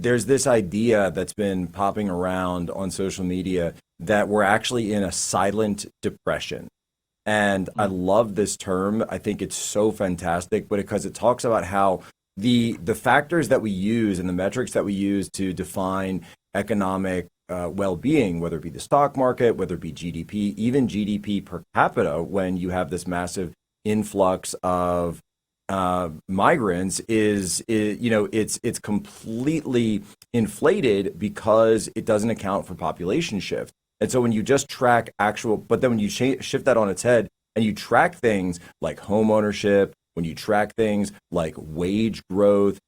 there's this idea that's been popping around on social media that we're actually in a silent depression. And I love this term. I think it's so fantastic, but because it talks about how the factors that we use and the metrics that we use to define economic well-being, whether it be the stock market, whether it be GDP, even GDP per capita, when you have this massive influx of migrants, it's completely inflated because it doesn't account for population shift. And so when you just track but then when you shift that on its head and you track things like home ownership, when you track things like wage growth,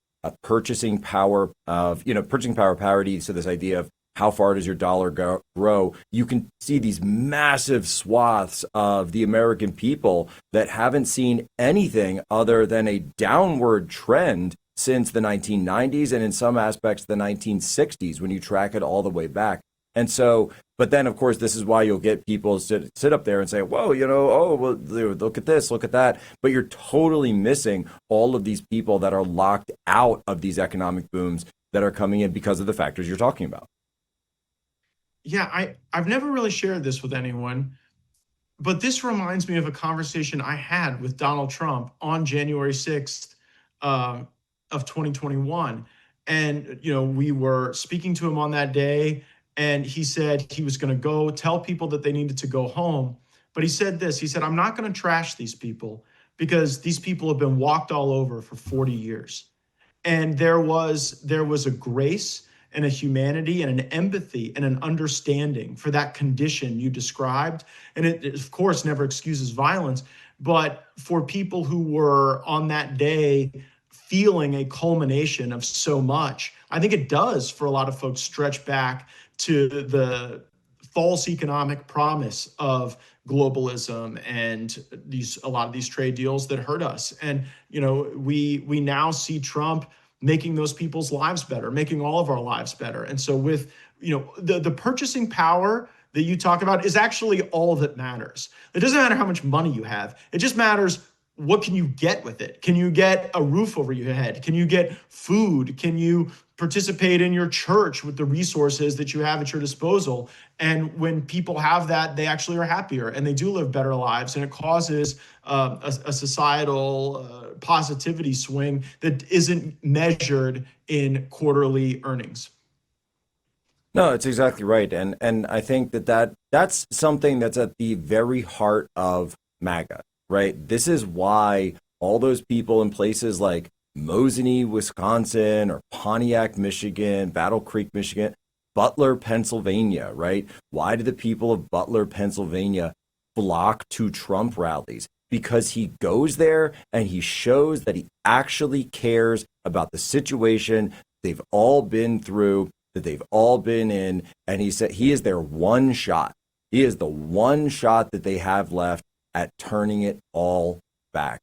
purchasing power parity, so this idea of how far does your dollar grow, you can see these massive swaths of the American people that haven't seen anything other than a downward trend since the 1990s and in some aspects the 1960s when you track it all the way back. And so, but then of course, this is why you'll get people sit up there and say, whoa, oh, well, look at this, look at that. But you're totally missing all of these people that are locked out of these economic booms that are coming in because of the factors you're talking about. Yeah, I've never really shared this with anyone, but this reminds me of a conversation I had with Donald Trump on January 6th of 2021. And, we were speaking to him on that day, and he said he was going to go tell people that they needed to go home. But he said this, he said, I'm not going to trash these people because these people have been walked all over for 40 years. And there was a grace and a humanity and an empathy and an understanding for that condition you described. And it, of course, never excuses violence, but for people who were on that day feeling a culmination of so much, I think it does for a lot of folks stretch back to the false economic promise of globalism and a lot of these trade deals that hurt us. And, we now see Trump making those people's lives better, making all of our lives better. And so with, the purchasing power that you talk about is actually all that matters. It doesn't matter how much money you have. It just matters, what can you get with it? Can you get a roof over your head? Can you get food? Can you participate in your church with the resources that you have at your disposal? And when people have that, they actually are happier and they do live better lives. And it causes a societal positivity swing that isn't measured in quarterly earnings. No, it's exactly right. And I think that's something that's at the very heart of MAGA, right? This is why all those people in places like Mosinee, Wisconsin, or Pontiac, Michigan, Battle Creek, Michigan, Butler, Pennsylvania, right? Why do the people of Butler, Pennsylvania flock to Trump rallies? Because he goes there and he shows that he actually cares about the situation they've all been through, that they've all been in. And he said he is their one shot. He is the one shot that they have left at turning it all back.